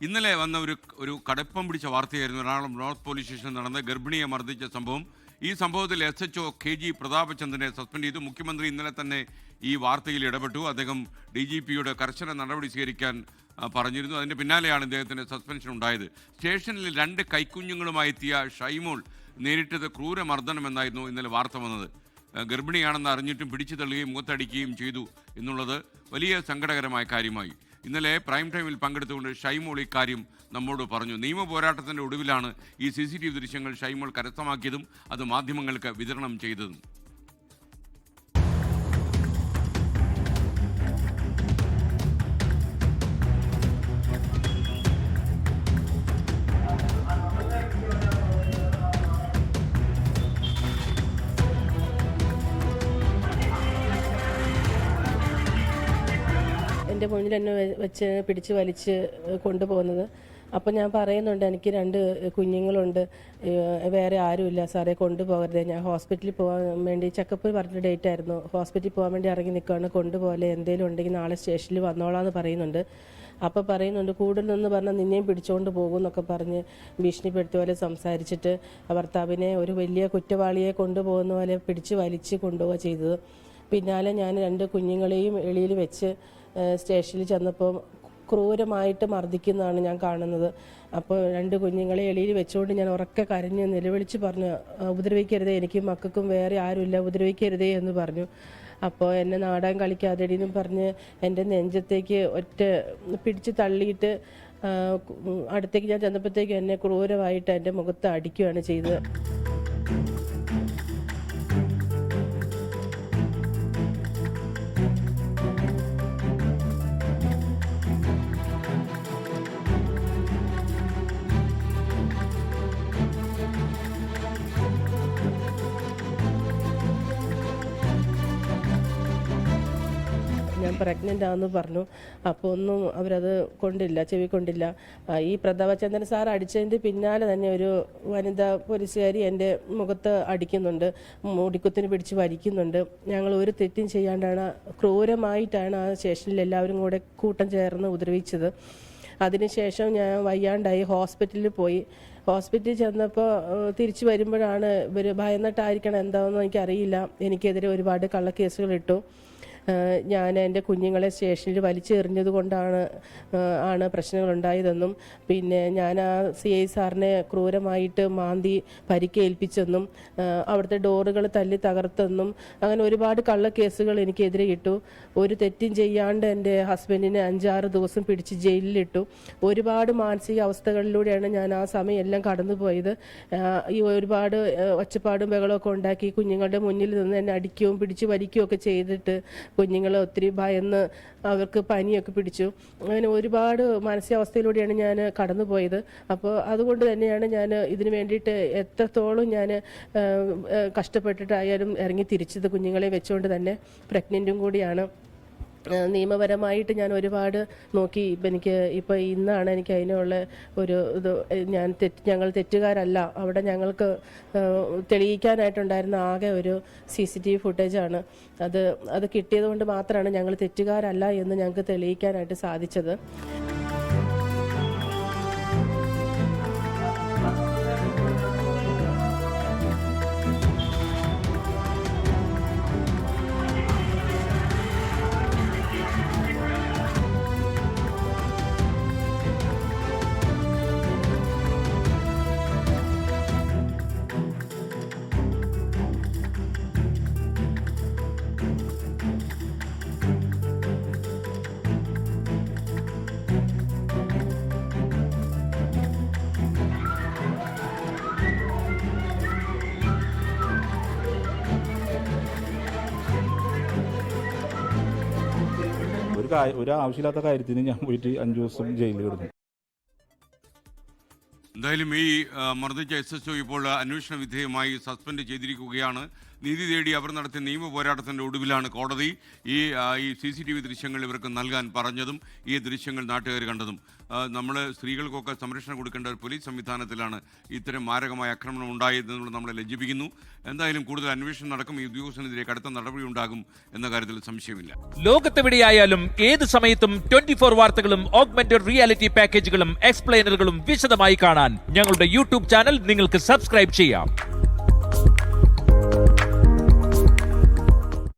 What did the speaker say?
ഇന്നലെ വന്ന ഒരു കടുപ്പം പിടിച്ച വാർത്തയായിരുന്നു എറണാകുളം നോർത്ത് പോലീസ് സ്റ്റേഷനിൽ നടന്ന ഗർഭിണിയെ മർദ്ദിച്ച സംഭവം. ഈ സംഭവത്തിൽ SHO KG പ്രതാപചന്ദ്രനെ സസ്പെൻഡ് ചെയ്തു. മുഖ്യമന്ത്രി ഇന്നലെ തന്നെ ഈ വാർത്തയിൽ ഇടപെട്ടു. അദ്ദേഹം DGPയുടെ കർശന നടപടി സ്വീകരിക്കാൻ പറഞ്ഞിരുന്നു. അതിൻ്റെ പിന്നാലെയാണ് ഇദ്ദേഹത്തിൻ്റെ സസ്പെൻഷൻ ഉണ്ടായത്. സ്റ്റേഷനിൽ 2 കൈക്കുഞ്ഞുങ്ങളുമായി എത്തിയ ഷൈമോൾ നേരിട്ടത് ക്രൂരമർദ്ദനമെന്നായിരുന്നു ഇന്നലെ വാർത്ത വന്നത്. ഗർഭിണിയാണെന്ന് അറിഞ്ഞിട്ടും പിടിച്ചു തള്ളുകയും മുഖത്തടിക്കുകയും ചെയ്തു എന്നുള്ളത് വലിയ സങ്കടകരമായ കാര്യമായി. ഇന്നലെ പ്രൈം ടൈമിൽ പങ്കെടുത്തുകൊണ്ട് ഷൈമോൾ ഇക്കാര്യം നമ്മോട് പറഞ്ഞു. നിയമ പോരാട്ടത്തിൻ്റെ ഒടുവിലാണ് ഈ CCTV ദൃശ്യങ്ങൾ ഷൈമോൾ കരസ്ഥമാക്കിയതും അത് മാധ്യമങ്ങൾക്ക് വിതരണം ചെയ്തതും. എൻ്റെ മുന്നിൽ എന്നെ വെച്ച് പിടിച്ച് വലിച്ച് കൊണ്ടുപോകുന്നത്. അപ്പം ഞാൻ പറയുന്നുണ്ട്, എനിക്ക് 2 കുഞ്ഞുങ്ങളുണ്ട്, വേറെ ആരുമില്ല സാറേ, കൊണ്ടുപോകരുത്. ഞാൻ ഹോസ്പിറ്റലിൽ പോകാൻ വേണ്ടി ചെക്കപ്പ് പറഞ്ഞ ഡേറ്റ് ആയിരുന്നു. ഹോസ്പിറ്റലിൽ പോകാൻ വേണ്ടി ഇറങ്ങി നിൽക്കുകയാണ്, കൊണ്ടുപോലെ എന്തെങ്കിലും ഉണ്ടെങ്കിൽ നാളെ സ്റ്റേഷനിൽ വന്നോളാന്ന് പറയുന്നുണ്ട്. അപ്പോൾ പറയുന്നുണ്ട്, കൂടുതലെന്ന് പറഞ്ഞാൽ നിന്നെയും പിടിച്ചുകൊണ്ട് പോകും എന്നൊക്കെ പറഞ്ഞ് ഭീഷണിപ്പെടുത്തിയ പോലെ സംസാരിച്ചിട്ട് ഭർത്താവിനെ ഒരു വലിയ കുറ്റവാളിയെ കൊണ്ടുപോകുന്ന പോലെ പിടിച്ച് വലിച്ച് കൊണ്ടുപോവുക ചെയ്തത്. പിന്നാലെ ഞാൻ 2 കുഞ്ഞുങ്ങളെയും എളിയിൽ വെച്ച് സ്റ്റേഷനിൽ ചെന്നപ്പോൾ ക്രൂരമായിട്ട് മർദ്ദിക്കുന്നതാണ് ഞാൻ കാണുന്നത്. അപ്പോൾ 2 കുഞ്ഞുങ്ങളെ എളിയിൽ വെച്ചുകൊണ്ട് ഞാൻ ഉറക്കെ കരഞ്ഞ് നിലവിളിച്ച് പറഞ്ഞു, ഉപദ്രവിക്കരുതേ, എനിക്കും മക്കൾക്കും വേറെ ആരുമില്ല, ഉപദ്രവിക്കരുതേ എന്ന് പറഞ്ഞു. അപ്പോൾ എന്നെ നാടകം കളിക്കാതെടിന്നും പറഞ്ഞ് എൻ്റെ നെഞ്ചത്തേക്ക് ഒറ്റ പിടിച്ച് തള്ളിയിട്ട് അടുത്തേക്ക് ഞാൻ ചെന്നപ്പോഴത്തേക്കും എന്നെ ക്രൂരമായിട്ട് എൻ്റെ മുഖത്ത് അടിക്കുകയാണ് ചെയ്തത്. ഞാൻ പ്രഗ്നൻ്റ് ആണെന്ന് പറഞ്ഞു. അപ്പോൾ ഒന്നും അവരത് കൊണ്ടില്ല, ചെവി കൊണ്ടില്ല. ഈ പ്രതാപചന്ദ്രൻ സാർ അടിച്ചതിൻ്റെ പിന്നാലെ തന്നെ ഒരു വനിതാ പോലീസുകാരി എൻ്റെ മുഖത്ത് അടിക്കുന്നുണ്ട്, മുടിക്കുത്തിന് പിടിച്ച് വലിക്കുന്നുണ്ട്. ഞങ്ങൾ ഒരു തെറ്റും ചെയ്യാണ്ടാണ്, ക്രൂരമായിട്ടാണ് ആ സ്റ്റേഷനിൽ എല്ലാവരും കൂടെ കൂട്ടം ചേർന്ന് ഉപദ്രവിച്ചത്. അതിനുശേഷം ഞാൻ വയ്യാണ്ടായി ഹോസ്പിറ്റലിൽ പോയി. ഹോസ്പിറ്റലിൽ ചെന്നപ്പോൾ തിരിച്ചു വരുമ്പോഴാണ് ഇവർ ഭയന്നിട്ടായിരിക്കണം എന്താണെന്ന് എനിക്കറിയില്ല, എനിക്കെതിരെ ഒരുപാട് കള്ളക്കേസുകൾ ഇട്ടു. ഞാൻ എൻ്റെ കുഞ്ഞുങ്ങളെ സ്റ്റേഷനിൽ വലിച്ചെറിഞ്ഞത് കൊണ്ടാണ് പ്രശ്നങ്ങളുണ്ടായതെന്നും, പിന്നെ ഞാൻ ആ CI സാറിനെ ക്രൂരമായിട്ട് മാന്തി പരിക്കേൽപ്പിച്ചെന്നും, അവിടുത്തെ ഡോറുകൾ തല്ലി തകർത്തെന്നും, അങ്ങനെ ഒരുപാട് കള്ളക്കേസുകൾ എനിക്കെതിരെ ഇട്ടു. ഒരു തെറ്റും ചെയ്യാണ്ട് എൻ്റെ ഹസ്ബൻഡിനെ 5-6 ദിവസം പിടിച്ച് ജയിലിലിട്ടു. ഒരുപാട് മാനസിക അവസ്ഥകളിലൂടെയാണ് ഞാൻ ആ സമയം എല്ലാം കടന്നുപോയത്. ഈ ഒരുപാട് ഒച്ചപ്പാടും ബഹളമൊക്കെ ഉണ്ടാക്കി കുഞ്ഞുങ്ങളുടെ മുന്നിൽ നിന്ന് എന്നെ അടിക്കുകയും പിടിച്ച് വലിക്കുകയും ഒക്കെ ചെയ്തിട്ട് കുഞ്ഞുങ്ങൾ ഒത്തിരി ഭയന്ന് അവർക്ക് പനിയൊക്കെ പിടിച്ചു. അങ്ങനെ ഒരുപാട് മാനസികാവസ്ഥയിലൂടെയാണ് ഞാൻ കടന്നുപോയത്. അപ്പോൾ അതുകൊണ്ട് തന്നെയാണ് ഞാൻ ഇതിനു വേണ്ടിയിട്ട് എത്രത്തോളം ഞാൻ കഷ്ടപ്പെട്ടിട്ടായാലും ഇറങ്ങി തിരിച്ചത്. കുഞ്ഞുങ്ങളെ വെച്ചുകൊണ്ട് തന്നെ പ്രഗ്നൻറ്റും കൂടിയാണ്. നിയമപരമായിട്ട് ഞാൻ ഒരുപാട് നോക്കി. എനിക്ക് ഇപ്പോൾ ഇന്നാണ് എനിക്ക് അതിനുള്ള ഒരു ഇത്, ഞങ്ങൾ തെറ്റുകാരല്ല. അവിടെ ഞങ്ങൾക്ക് തെളിയിക്കാനായിട്ടുണ്ടായിരുന്ന ആകെ ഒരു CCTV ഫുട്ടേജാണ്. അത് കിട്ടിയത് കൊണ്ട് മാത്രമാണ് ഞങ്ങൾ തെറ്റുകാരല്ല എന്ന് ഞങ്ങൾക്ക് തെളിയിക്കാനായിട്ട് സാധിച്ചത്. ഒരു ആവശ്യമില്ലാത്ത കാര്യത്തിന് ഞാൻ പോയിട്ട് 5 ദിവസം ജയിലിൽ കിടന്നു. എന്തായാലും ഈ മർദ്ദിച്ച SHO ഇപ്പോൾ അന്വേഷണ വിധേയമായി സസ്പെൻഡ് ചെയ്തിരിക്കുകയാണ്. നീതി തേടി അവർ നടത്തിയ നിയമ പോരാട്ടത്തിൻ്റെ ഒടുവിലാണ് കോടതി ഈ CCTV ദൃശ്യങ്ങൾ ഇവർക്ക് നൽകാൻ പറഞ്ഞതും ഈ ദൃശ്യങ്ങൾ നാട്ടുകാർ കണ്ടതും. നമ്മൾ സ്ത്രീകൾക്കൊക്കെ സംരക്ഷണം കൊടുക്കേണ്ട ഒരു പോലീസ് സംവിധാനത്തിലാണ് ഇത്തരം മാരകമായ ആക്രമണം ഉണ്ടായതെന്നുള്ളത് നമ്മളെ ലജ്ജിപ്പിക്കുന്നു. എന്തായാലും കൂടുതൽ അന്വേഷണം നടക്കും. ഈ ഉദ്യോഗസ്ഥനെതിരെ കടുത്ത നടപടി ഉണ്ടാകും എന്ന കാര്യത്തിൽ സംശയമില്ല. ലോകത്തെവിടെയായാലും ഏത് സമയത്തും 24 വാർത്തകളും ഓഗ്മെന്റഡ് റിയാലിറ്റി പാക്കേജുകളും എക്സ്പ്ലെയിനറുകളും വിശദമായി കാണാൻ ഞങ്ങളുടെ യൂട്യൂബ് ചാനൽ നിങ്ങൾക്ക് സബ്സ്ക്രൈബ് ചെയ്യാം.